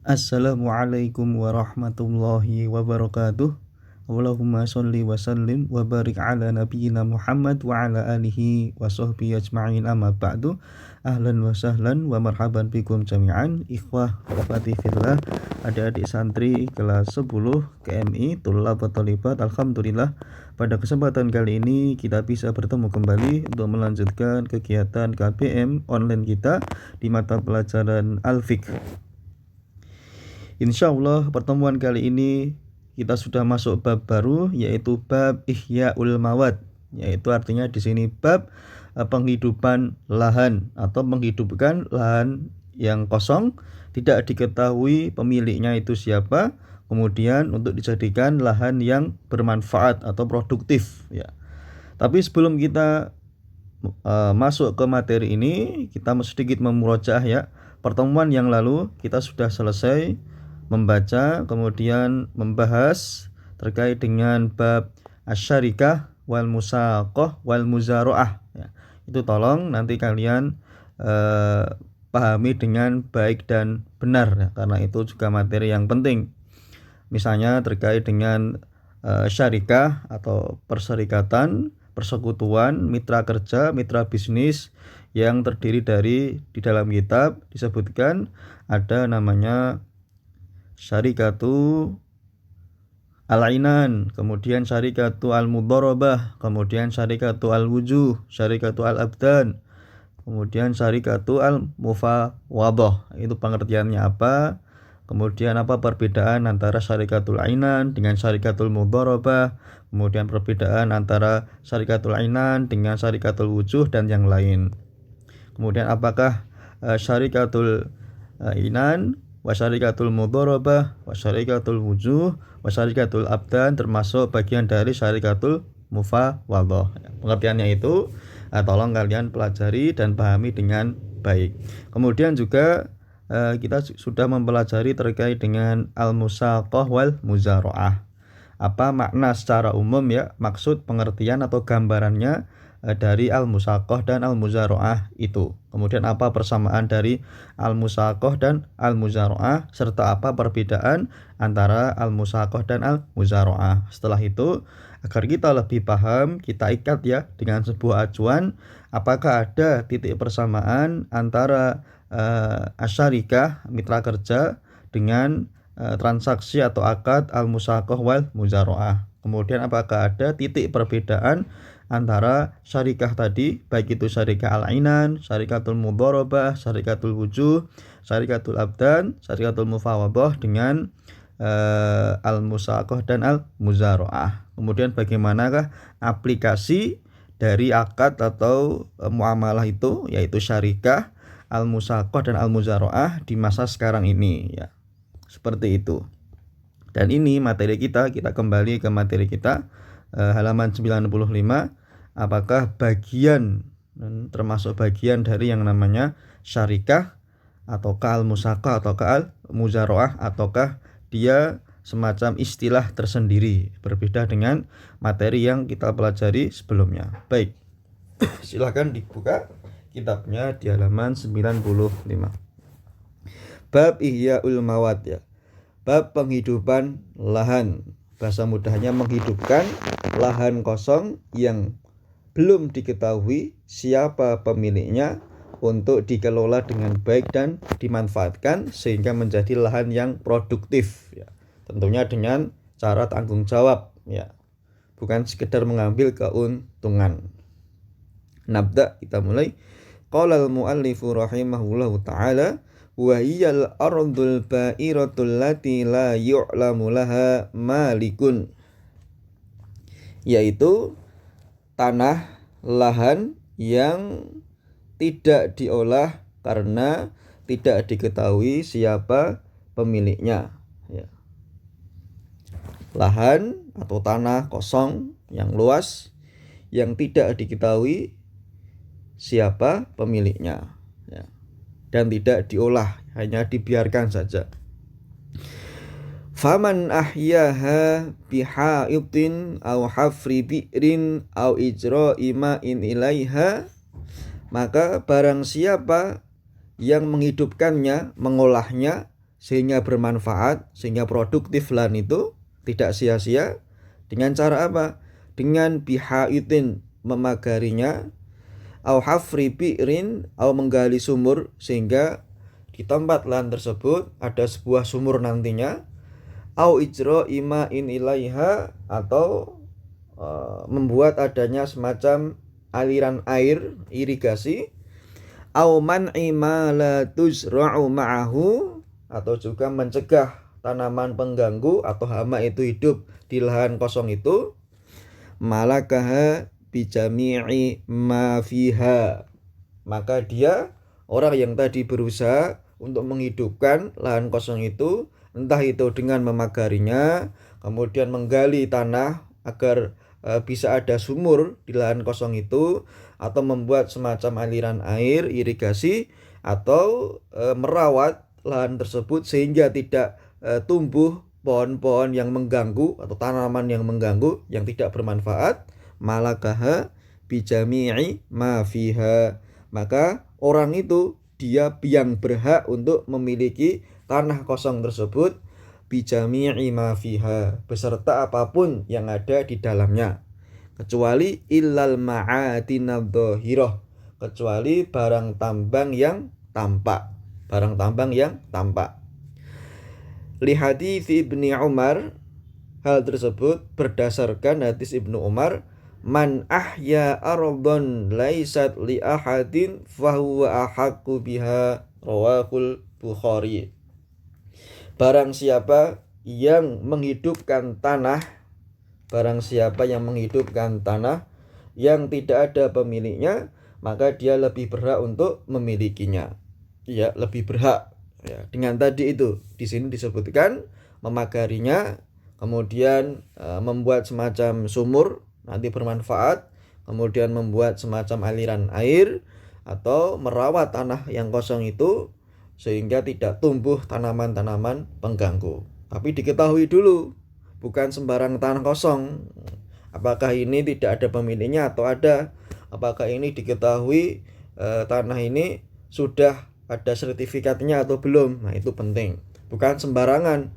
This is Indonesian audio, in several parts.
Assalamualaikum warahmatullahi wabarakatuh. Allahumma sholli wa sallim wa barik ala nabiyyina Muhammad wa ala alihi wa sahbihi ajma'in, amma ba'du. Ahlan wa sahlan wa marhaban bikum jami'an. Ikhwah akhwati fillah, adik-adik santri kelas 10 KMI Thullab wa Thalibat. Alhamdulillah, pada kesempatan kali ini kita bisa bertemu kembali untuk melanjutkan kegiatan KBM online kita di mata pelajaran Al-Fiqh. Insya Allah pertemuan kali ini kita sudah masuk bab baru, yaitu bab Ihya'ul Mawad, yaitu artinya di sini bab penghidupan lahan atau menghidupkan lahan yang kosong, tidak diketahui pemiliknya itu siapa, kemudian untuk dijadikan lahan yang bermanfaat atau produktif ya. Tapi sebelum kita masuk ke materi ini, kita sedikit memurojaah ya. Pertemuan yang lalu kita sudah selesai membaca, kemudian membahas terkait dengan bab asyarikah wal musaqah wal muzaro'ah ya. Itu tolong nanti kalian pahami dengan baik dan benar ya, karena itu juga materi yang penting. Misalnya terkait dengan syarikah atau perserikatan, persekutuan, mitra kerja, mitra bisnis yang terdiri dari, di dalam kitab disebutkan ada namanya syarikatu al-ainan, kemudian syarikatu al-mudharabah, kemudian syarikatu al-wujuh, syarikatu al-abdan, kemudian syarikatu al-mufawadah. Itu pengertiannya apa, kemudian apa perbedaan antara syarikatul ainan dengan syarikatul mudharabah, kemudian perbedaan antara syarikatul ainan dengan syarikatul wujuh dan yang lain. Kemudian apakah syarikatul ainan wasyarikatul mudharabah wasyarikatul wujuh wasyarikatul abdan termasuk bagian dari syarikatul mufawadah. Pengertiannya itu tolong kalian pelajari dan pahami dengan baik. Kemudian juga kita sudah mempelajari terkait dengan al-musaqah wal muzaro'ah. Apa makna secara umum ya, maksud, pengertian atau gambarannya dari al-musaqah dan al-muzaro'ah itu. Kemudian apa persamaan dari al-musaqah dan al-muzaro'ah, serta apa perbedaan antara al-musaqah dan al-muzaro'ah. Setelah itu, agar kita lebih paham, kita ikat ya dengan sebuah acuan, apakah ada titik persamaan antara asyarikah, mitra kerja, dengan transaksi atau akad al-musaqah wal muzaro'ah. Kemudian apakah ada titik perbedaan antara syarikah tadi, baik itu syarikah al-ainan, syarikatul mudharabah, syarikatul wujuh, syarikatul abdan, syarikatul mufawadah dengan al-musaqah dan al-muzaro'ah. Kemudian bagaimanakah aplikasi dari akad atau muamalah itu, yaitu syarikah, al-musaqah dan al-muzaro'ah di masa sekarang ini ya. Seperti itu. Dan ini materi kita kembali ke materi kita halaman 95. Apakah bagian, termasuk bagian dari yang namanya syarikah ataukah al-musaqah ataukah al-muzaro'ah, ataukah dia semacam istilah tersendiri berbeda dengan materi yang kita pelajari sebelumnya. Baik. Silakan dibuka kitabnya di halaman 95. Bab Ihya'ul Mawad ya. Bab penghidupan lahan. Bahasa mudahnya menghidupkan lahan kosong yang belum diketahui siapa pemiliknya untuk dikelola dengan baik dan dimanfaatkan sehingga menjadi lahan yang produktif ya. Tentunya dengan cara tanggung jawab ya. Bukan sekedar mengambil keuntungan. Nabda, kita mulai. Qala al-muallifu rahimahullahu ta'ala wa hiyal ardul ba'iratul lati la yu'lamu laha malikun, yaitu tanah lahan yang tidak diolah karena tidak diketahui siapa pemiliknya ya. Lahan atau tanah kosong yang luas yang tidak diketahui siapa pemiliknya ya, dan tidak diolah, hanya dibiarkan saja. Faman ahyaha bihaitin aw hafri bi'rin aw ijra'i ma'in ilaiha, maka barang siapa yang menghidupkannya, mengolahnya sehingga bermanfaat, sehingga produktif lan itu tidak sia-sia. Dengan cara apa? Dengan bihaitin, memagarinya, au hafri bi'rin, au menggali sumur, sehingga di tempat lahan tersebut ada sebuah sumur nantinya, au ijro ima'in ilaiha, atau membuat adanya semacam aliran air irigasi, au man'i ma la tuzra'u ma'ahu, atau juga mencegah tanaman pengganggu atau hama itu hidup di lahan kosong itu, malakaha bijami'i ma fiha, maka dia, orang yang tadi berusaha untuk menghidupkan lahan kosong itu, entah itu dengan memagarinya, kemudian menggali tanah agar bisa ada sumur di lahan kosong itu, atau membuat semacam aliran air irigasi, atau merawat lahan tersebut sehingga tidak tumbuh pohon-pohon yang mengganggu atau tanaman yang mengganggu yang tidak bermanfaat, malakaha bijami'i ma fiha, maka orang itu dia yang berhak untuk memiliki tanah kosong tersebut, bijami'i ma fiha, beserta apapun yang ada di dalamnya, kecuali illal ma'adinadh dhahirah, kecuali barang tambang yang tampak, barang tambang yang tampak. Li hadits Ibnu Umar, hal tersebut berdasarkan hadis Ibnu Umar, man ahya ardhan laisat li ahadin fahuwa ahaqqu biha, rawahul Bukhari. Barang siapa yang menghidupkan tanah, barang siapa yang menghidupkan tanah yang tidak ada pemiliknya, maka dia lebih berhak untuk memilikinya. Ya, lebih berhak. Ya, dengan tadi itu di sini disebutkan memagarinya, kemudian membuat semacam sumur nanti bermanfaat, kemudian membuat semacam aliran air, atau merawat tanah yang kosong itu sehingga tidak tumbuh tanaman-tanaman pengganggu. Tapi diketahui dulu, bukan sembarang tanah kosong. Apakah ini tidak ada pemiliknya atau ada? Apakah ini diketahui tanah ini sudah ada sertifikatnya atau belum? Nah, itu penting. Bukan sembarangan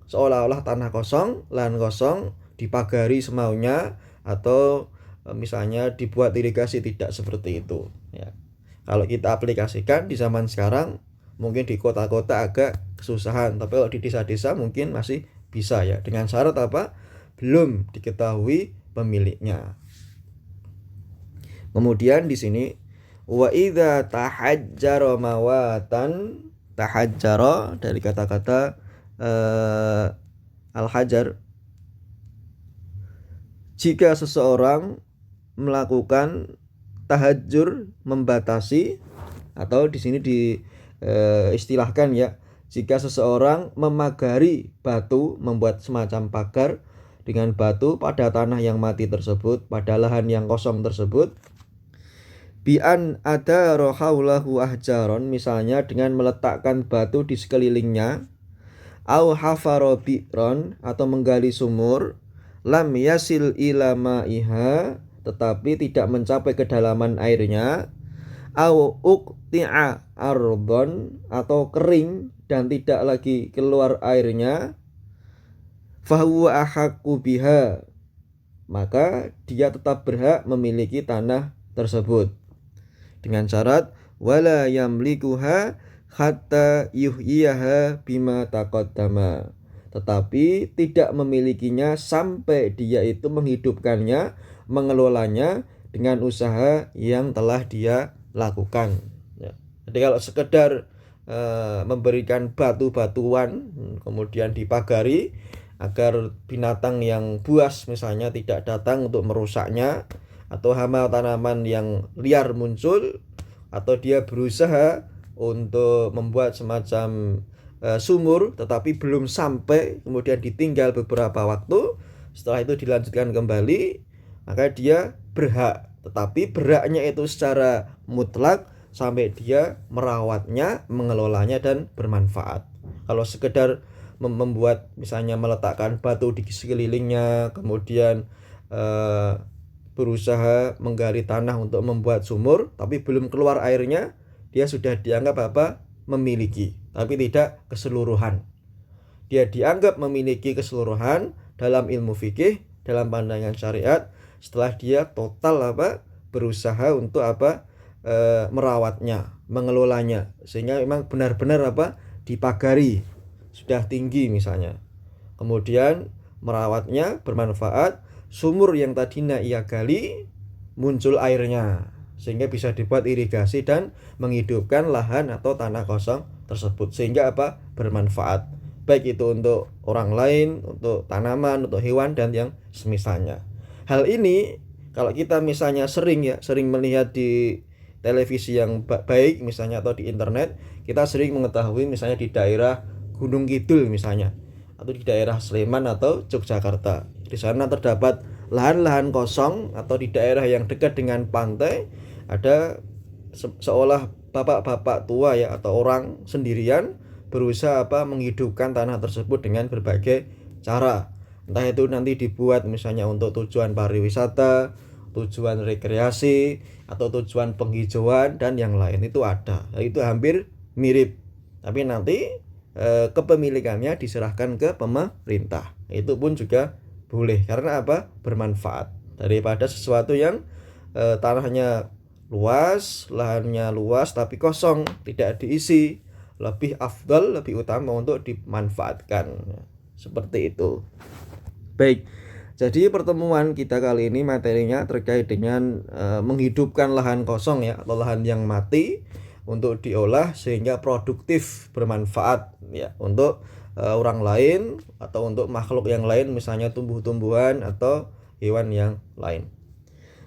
seolah-olah tanah kosong, lahan kosong dipagari semaunya, atau misalnya dibuat irigasi, tidak seperti itu ya. Kalau kita aplikasikan di zaman sekarang, mungkin di kota-kota agak kesusahan, tapi kalau di desa-desa mungkin masih bisa ya, dengan syarat apa? Belum diketahui pemiliknya. Kemudian di sini wa idza tahajjara mawatan, tahajjara dari kata-kata al-hajar, jika seseorang melakukan tahajjur, membatasi, atau di sini istilahkan ya, jika seseorang memagari batu, membuat semacam pagar dengan batu pada tanah yang mati tersebut, pada lahan yang kosong tersebut, bi'an ada rohaulahu ahjaron, misalnya dengan meletakkan batu di sekelilingnya, au hafaro bi'ron, atau menggali sumur, lam yasil ila ma'iha, tetapi tidak mencapai kedalaman airnya, au uqti'a ardhon, atau kering dan tidak lagi keluar airnya, fahuwa ahaqqu biha, maka dia tetap berhak memiliki tanah tersebut, dengan syarat wala yamlikuha hatta yuhyiha bima taqaddama, tetapi tidak memilikinya sampai dia itu menghidupkannya, mengelolanya dengan usaha yang telah dia lakukan ya. Jadi kalau sekedar memberikan batu-batuan kemudian dipagari agar binatang yang buas misalnya tidak datang untuk merusaknya, atau hama tanaman yang liar muncul, atau dia berusaha untuk membuat semacam sumur tetapi belum sampai, kemudian ditinggal beberapa waktu, setelah itu dilanjutkan kembali, maka dia berhak, tetapi berhaknya itu secara mutlak sampai dia merawatnya, mengelolanya, dan bermanfaat. Kalau sekedar membuat misalnya meletakkan batu di sekelilingnya, kemudian berusaha menggali tanah untuk membuat sumur tapi belum keluar airnya, dia sudah dianggap apa? memiliki, tapi tidak keseluruhan. Dia dianggap memiliki keseluruhan dalam ilmu fikih, dalam pandangan syariat, setelah dia total berusaha untuk merawatnya, mengelolanya, sehingga memang benar-benar dipagari, sudah tinggi misalnya. Kemudian merawatnya bermanfaat, sumur yang tadinya ia gali muncul airnya, sehingga bisa dibuat irigasi dan menghidupkan lahan atau tanah kosong tersebut, sehingga bermanfaat, baik itu untuk orang lain, untuk tanaman, untuk hewan dan yang semisalnya. Hal ini kalau kita misalnya sering melihat di televisi yang baik misalnya atau di internet, kita sering mengetahui misalnya di daerah Gunung Kidul misalnya, atau di daerah Sleman atau Yogyakarta. Di sana terdapat lahan-lahan kosong, atau di daerah yang dekat dengan pantai ada seolah bapak-bapak tua atau orang sendirian berusaha menghidupkan tanah tersebut dengan berbagai cara. Entah itu nanti dibuat misalnya untuk tujuan pariwisata, tujuan rekreasi, atau tujuan penghijauan dan yang lain, itu ada. Itu hampir mirip. Tapi nanti kepemilikannya diserahkan ke pemerintah. Itu pun juga boleh, karena bermanfaat, daripada sesuatu yang tanahnya luas, lahannya luas tapi kosong, tidak diisi. Lebih afdal, lebih utama untuk dimanfaatkan. Seperti itu. Baik, jadi pertemuan kita kali ini materinya terkait dengan menghidupkan lahan kosong atau lahan yang mati untuk diolah sehingga produktif, bermanfaat untuk orang lain atau untuk makhluk yang lain, misalnya tumbuh-tumbuhan atau hewan yang lain.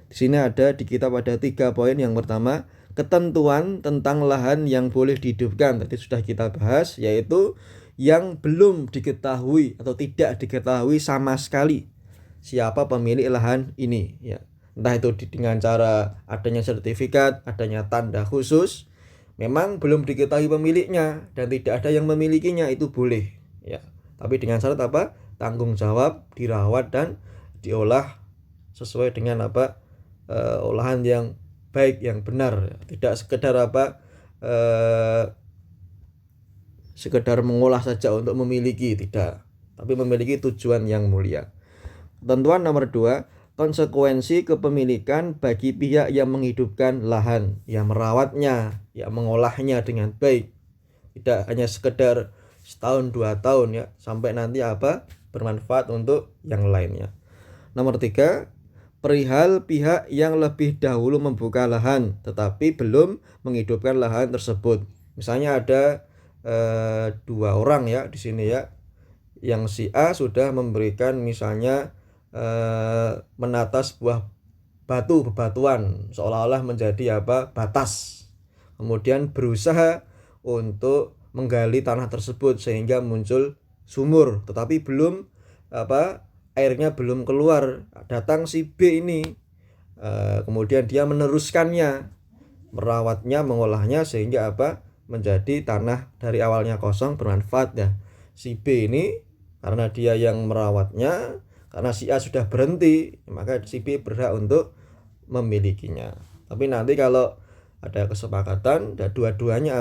Di sini ada di kitab ada 3 poin. Yang pertama, ketentuan tentang lahan yang boleh dihidupkan. Tadi sudah kita bahas, yaitu yang belum diketahui atau tidak diketahui sama sekali siapa pemilik lahan ini Entah itu dengan cara adanya sertifikat, adanya tanda khusus, memang belum diketahui pemiliknya dan tidak ada yang memilikinya, itu boleh Tapi dengan syarat tanggung jawab, dirawat dan diolah sesuai dengan olahan yang baik, yang benar, tidak sekedar sekedar mengolah saja untuk memiliki, tidak, tapi memiliki tujuan yang mulia. Ketentuan nomor 2, konsekuensi kepemilikan bagi pihak yang menghidupkan lahan, yang merawatnya, yang mengolahnya dengan baik, tidak hanya sekedar setahun 2 tahun sampai nanti bermanfaat untuk yang lainnya. Nomor 3, perihal pihak yang lebih dahulu membuka lahan tetapi belum menghidupkan lahan tersebut. Misalnya ada 2 orang di sini yang si A sudah memberikan misalnya menata sebuah bebatuan seolah-olah menjadi batas, kemudian berusaha untuk menggali tanah tersebut sehingga muncul sumur, tetapi belum airnya belum keluar. Datang si B ini, kemudian dia meneruskannya, merawatnya, mengolahnya sehingga menjadi tanah dari awalnya kosong bermanfaat. Si B ini karena dia yang merawatnya, karena si A sudah berhenti, maka si B berhak untuk memilikinya. Tapi nanti kalau ada kesepakatan dan dua-duanya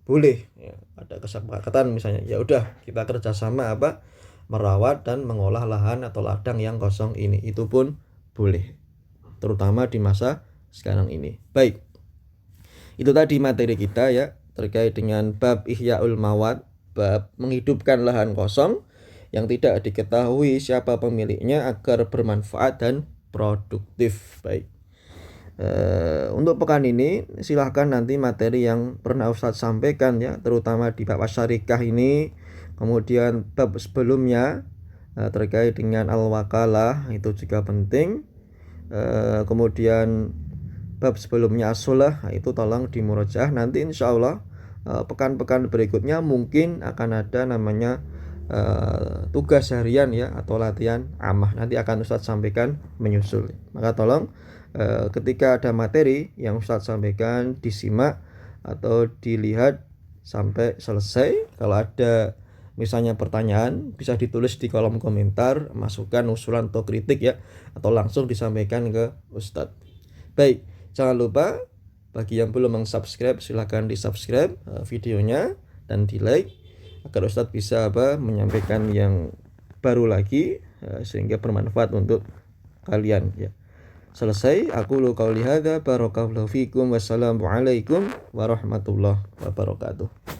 boleh ada kesepakatan misalnya, ya udah kita kerjasama merawat dan mengolah lahan atau ladang yang kosong ini, itu pun boleh, terutama di masa sekarang ini. Baik, itu tadi materi kita terkait dengan bab Ihyaul Mawad, bab menghidupkan lahan kosong yang tidak diketahui siapa pemiliknya agar bermanfaat dan produktif. Baik, untuk pekan ini silahkan nanti materi yang pernah Ustadz sampaikan terutama di bab syarikah ini, kemudian bab sebelumnya terkait dengan al-wakalah itu juga penting, kemudian bab sebelumnya as-sholah itu tolong dimurojaah. Nanti insyaallah pekan-pekan berikutnya mungkin akan ada namanya tugas harian atau latihan amah, nanti akan Ustadz sampaikan menyusul. Maka tolong ketika ada materi yang Ustadz sampaikan disimak atau dilihat sampai selesai. Kalau ada misalnya pertanyaan, bisa ditulis di kolom komentar, masukan, usulan atau kritik atau langsung disampaikan ke Ustadz. Baik, jangan lupa Bagi yang belum meng-subscribe, silahkan di-subscribe videonya dan di-like agar Ustadz bisa menyampaikan yang baru lagi sehingga bermanfaat untuk kalian ya. Selesai, aku lu qauli hadza, barakallahu fikum, wassalamualaikum warahmatullahi wabarakatuh.